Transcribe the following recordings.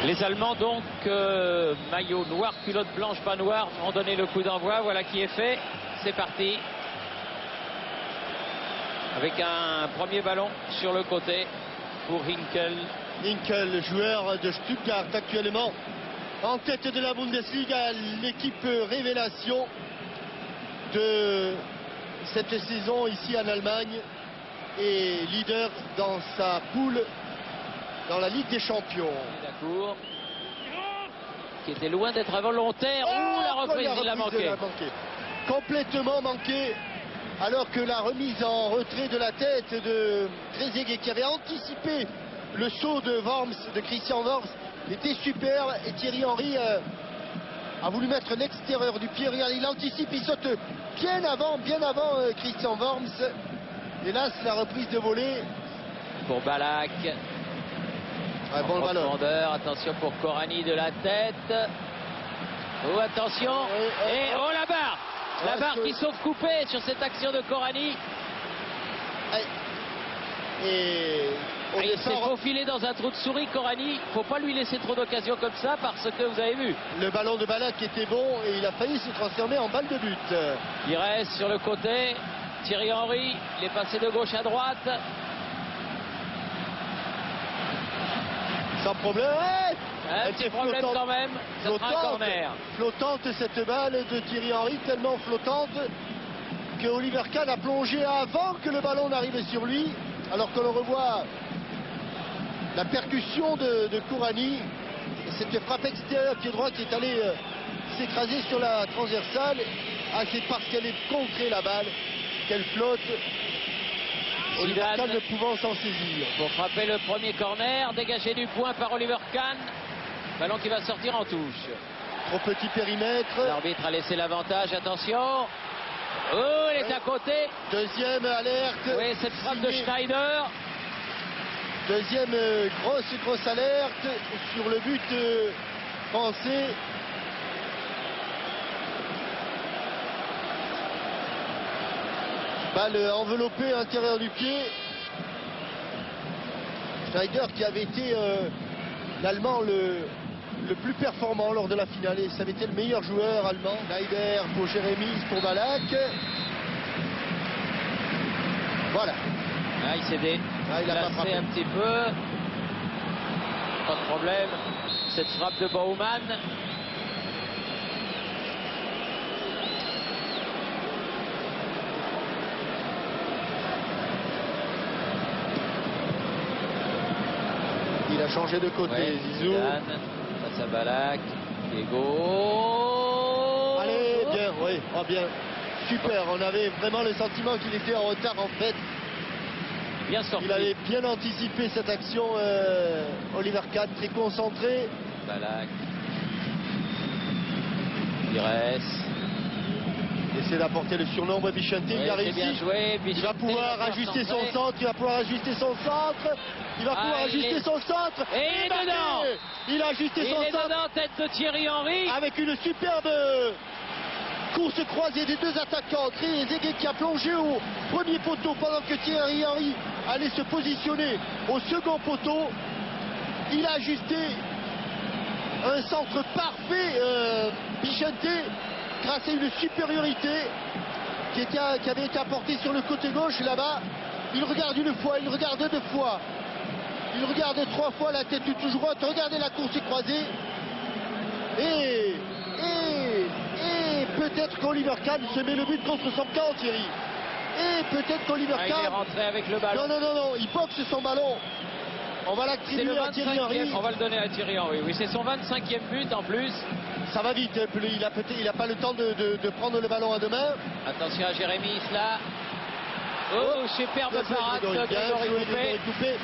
Les Allemands donc, maillot noir, culotte blanche, bas noir, ont donné le coup d'envoi. Voilà qui est fait. C'est parti. Avec un premier ballon sur le côté pour Hinkel. Hinkel, joueur de Stuttgart actuellement en tête de la Bundesliga, l'équipe révélation de cette saison ici en Allemagne et leader dans sa poule dans la Ligue des Champions. D'accord. Qui était loin d'être involontaire. La reprise, il l'a manqué. Complètement manqué. Alors que la remise en retrait de la tête de Trezeguet, qui avait anticipé le saut de Worms, de Christian Worms, était superbe. Et Thierry Henry a voulu mettre l'extérieur du pied. Regarde, il anticipe, il saute bien avant Christian Worms. Et là, c'est la reprise de volée. Pour Ballack. Ouais, bon profondeur, attention pour Corani de la tête. Oh, attention. Et oh, la barre. La barre qui sauve coupé sur cette action de Corani. Et il s'est faufilé dans un trou de souris, Corani. Faut pas lui laisser trop d'occasions comme ça parce que vous avez vu. Le ballon de Ballack était bon et il a failli se transformer en balle de but. Il reste sur le côté. Thierry Henry, il est passé de gauche à droite. Sans problème. Un petit problème quand même. Ça sera un corner. Flottante cette balle de Thierry Henry, tellement flottante que Oliver Kahn a plongé avant que le ballon n'arrive sur lui. Alors que l'on revoit la percussion de Corani. Et cette frappe extérieure pied droit qui est allée s'écraser sur la transversale. Ah, c'est parce qu'elle est contrée la balle qu'elle flotte. Oliver Kahn ne pouvant s'en saisir. Pour frapper le premier corner, dégagé du point par Oliver Kahn. Ballon qui va sortir en touche. Trop petit périmètre. L'arbitre a laissé l'avantage, attention. Oh, il est à côté. Deuxième alerte. Oui, cette frappe de Schneider. Deuxième grosse alerte sur le but français. Balle enveloppée à l'intérieur du pied. Schneider qui avait été l'Allemand le plus performant lors de la finale. Et ça avait été le meilleur joueur allemand. Schneider pour Jérémy, pour Ballack. Voilà. Ah, il s'est glacé un petit peu. Pas de problème. Cette frappe de Baumann. Il a changé de côté, ouais, Zizou. Face à Ballack. Diego. Allez, bien, oui, oh, bien. Super, on avait vraiment le sentiment qu'il était en retard en fait. Bien sorti. Il avait bien anticipé cette action, Oliver Kahn, très concentré. Ballack. Pires. Il essaie d'apporter le surnombre, Bichente, oui, il a réussi. Bien joué, il va pouvoir ajuster son centre, il va pouvoir ajuster son centre. Il va pouvoir ajuster son centre. Et il est dedans. Il a ajusté son centre. Il est dedans, tête de Thierry Henry. Avec une superbe course croisée des deux attaquants. Trezeguet qui a plongé au premier poteau pendant que Thierry Henry allait se positionner au second poteau. Il a ajusté un centre parfait, Bichente, grâce à une supériorité qui avait été apportée sur le côté gauche là-bas. Il regarde une fois, il regarde deux fois. Il regarde trois fois, la tête toujours haute. Regardez la course croisée. Et peut-être qu'Oliver Kahn se met le but contre son camp, Thierry. Et peut-être qu'Oliver Kahn... il est rentré avec le ballon. Non, il boxe son ballon. On va l'attribuer à Thierry Henry. On va le donner à Thierry Henry. Oui, c'est son 25e but en plus. Ça va vite. Il n'a pas le temps de prendre le ballon à deux mains. Attention à Jérémy, là. Oh, superbe parade de Grégory Coupé.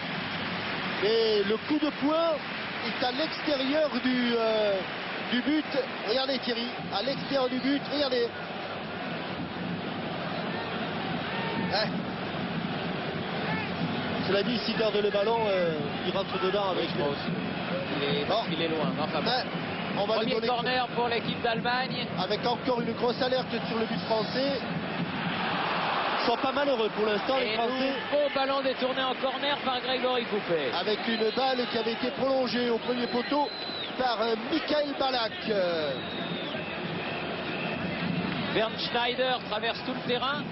Et le coup de poing est à l'extérieur du but. Regardez Thierry, à l'extérieur du but, regardez. Cela dit, s'il garde le ballon, il rentre dedans avec... Oui, il est loin. Enfin, on va premier corner pour l'équipe d'Allemagne. Avec encore une grosse alerte sur le but français. Ils sont pas malheureux pour l'instant, les Et Français. beau ballon détourné en corner par Grégory Coupet. Avec une balle qui avait été prolongée au premier poteau par Michael Ballack. Bernd Schneider traverse tout le terrain.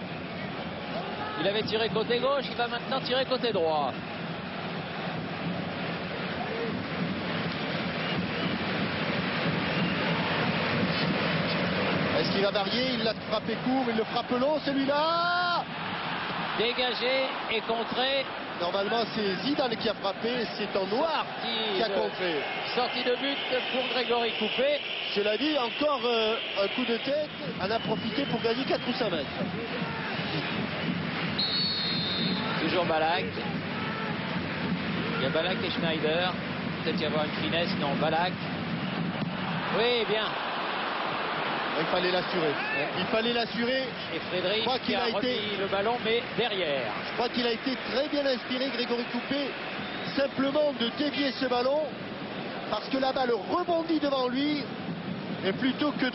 Il avait tiré côté gauche, il va maintenant tirer côté droit. Est-ce qu'il va varier? Il l'a frappé court, il le frappe long, celui-là. Dégagé et contré. Normalement, c'est Zidane qui a frappé, c'est en noir qui a contré. Sortie de but pour Grégory Coupet. Cela dit, encore un coup de tête, en a profité pour gagner 4 ou 5 mètres. Toujours Ballack. Il y a Ballack et Schneider. Peut-être y avoir une finesse, non, Ballack. Oui, bien. Il fallait l'assurer. Il fallait l'assurer. Et Frédéric qui a remis le ballon, mais derrière. Je crois qu'il a été très bien inspiré, Grégory Coupet, simplement de dévier ce ballon, parce que la balle rebondit devant lui, et plutôt que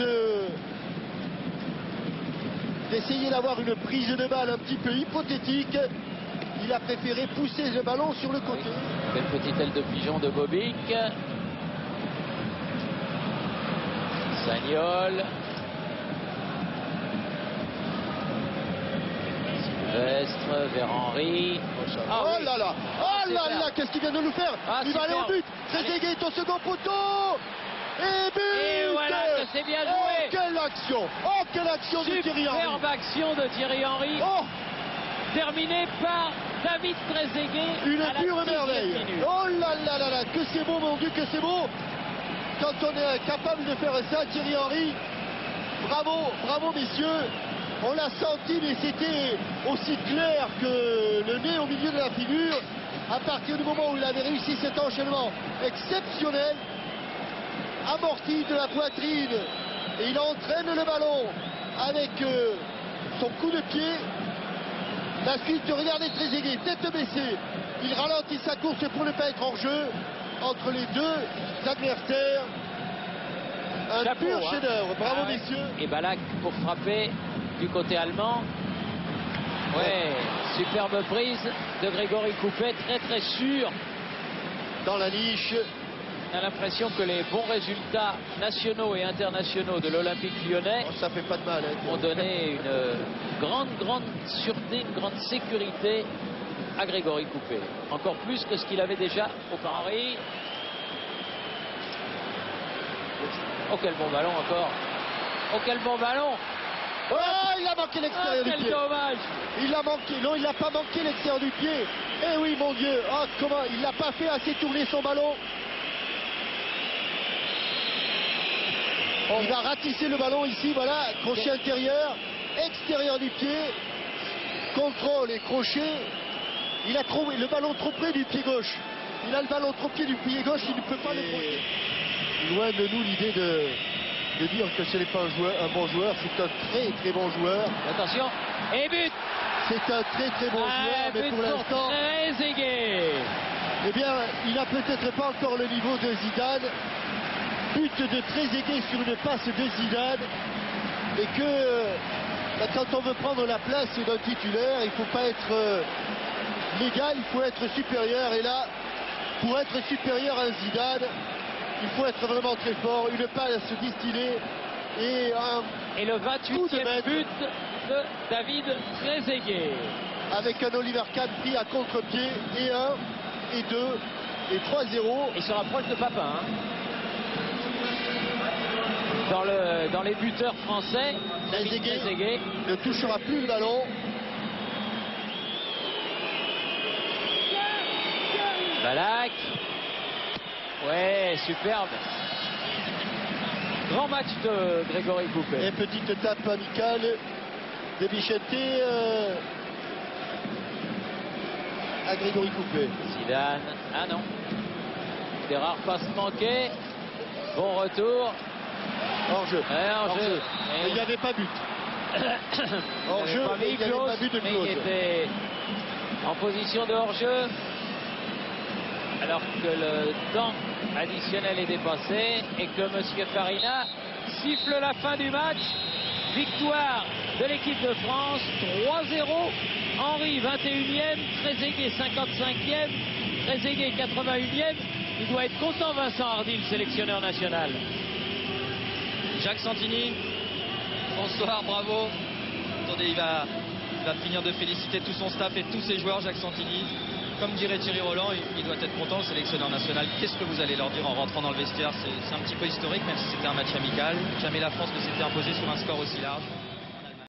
d'essayer d'avoir une prise de balle un petit peu hypothétique, il a préféré pousser le ballon sur le côté. Oui. Belle petite aile de pigeon de Bobic. Sagnol. Sylvestre vers Henry. Oh là là, oh là là, qu'est-ce qu'il vient de nous faire? Il va aller au but. Trezeguet est au second poteau. Et but! Et voilà, c'est bien joué. Oh, quelle action! Oh, quelle action de Thierry Henry! Superbe action de Thierry Henry. Oh! Terminée par David Trezeguet. Une pure merveille. Oh là là là là, que c'est beau, mon Dieu, que c'est beau! Quand on est capable de faire ça, Thierry Henry, bravo, bravo messieurs. On l'a senti, mais c'était aussi clair que le nez au milieu de la figure. À partir du moment où il avait réussi cet enchaînement exceptionnel, amorti de la poitrine, et il entraîne le ballon avec son coup de pied. La suite, regardez Trezeguet, tête baissée. Il ralentit sa course pour ne pas être hors jeu entre les deux adversaires. Un chapeau, pur chef-d'œuvre. Bravo messieurs. Et Ballack pour frapper du côté allemand. Ouais, superbe prise de Grégory Coupet, très très sûr. Dans la niche. On a l'impression que les bons résultats nationaux et internationaux de l'Olympique lyonnais ça fait pas de mal, ont donné une grande sûreté, une grande sécurité à Grégory Coupet. Encore plus que ce qu'il avait déjà au Henry. Oh, quel bon ballon encore. Oh, quel bon ballon. Oh, il a manqué l'extérieur du pied. Quel dommage. Il l'a manqué. Non, il n'a pas manqué l'extérieur du pied. Eh oui, mon Dieu. Oh, comment il n'a pas fait assez tourner son ballon. Il va ratisser le ballon ici, voilà, crochet intérieur, extérieur du pied, contrôle et crochet. Il a trouvé le ballon trop près du pied gauche. Il a le ballon trop près du pied gauche, il ne peut pas le crocher. Loin de nous l'idée de dire que ce n'est pas un bon joueur, c'est un très très bon joueur. Attention, et but. C'est un très très bon joueur, mais pour l'instant, Trezeguet. eh bien, il n'a peut-être pas encore le niveau de Zidane. But de Trezeguet sur une passe de Zidane, et que quand on veut prendre la place d'un titulaire, il ne faut pas être l'égal, il faut être supérieur. Et là, pour être supérieur à Zidane, il faut être vraiment très fort. Une passe distillée et le 28e but de David Trezeguet. Avec un Oliver Kahn pris à contre-pied, et 1, et 2, et 3-0. Il se rapproche de Papin. Hein. Dans les buteurs français, David Trezeguet ne touchera plus le ballon. Ballack. Ouais, superbe. Grand match de Grégory Coupet. Et petite tape amicale de Bichetti à Grégory Coupet. Zidane. Ah non. Des rares passes manquées. Bon retour. Hors-jeu. Ouais, hors-jeu. Mais il n'y avait pas but. Hors-jeu, mais il n'y avait pas but de Claude. Il était en position de hors-jeu. Alors que le temps additionnel est dépassé et que M. Farina siffle la fin du match. Victoire de l'équipe de France. 3-0. Henry 21e, Trezeguet 55e, Trezeguet 81e. Il doit être content, Vincent Hardy, le sélectionneur national. Jacques Santini, bonsoir, bravo. Attendez, il va finir de féliciter tout son staff et tous ses joueurs, Jacques Santini. Comme dirait Thierry Roland, il doit être content, le sélectionneur national. Qu'est-ce que vous allez leur dire en rentrant dans le vestiaire? C'est un petit peu historique, même si c'était un match amical. Jamais la France ne s'était imposée sur un score aussi large.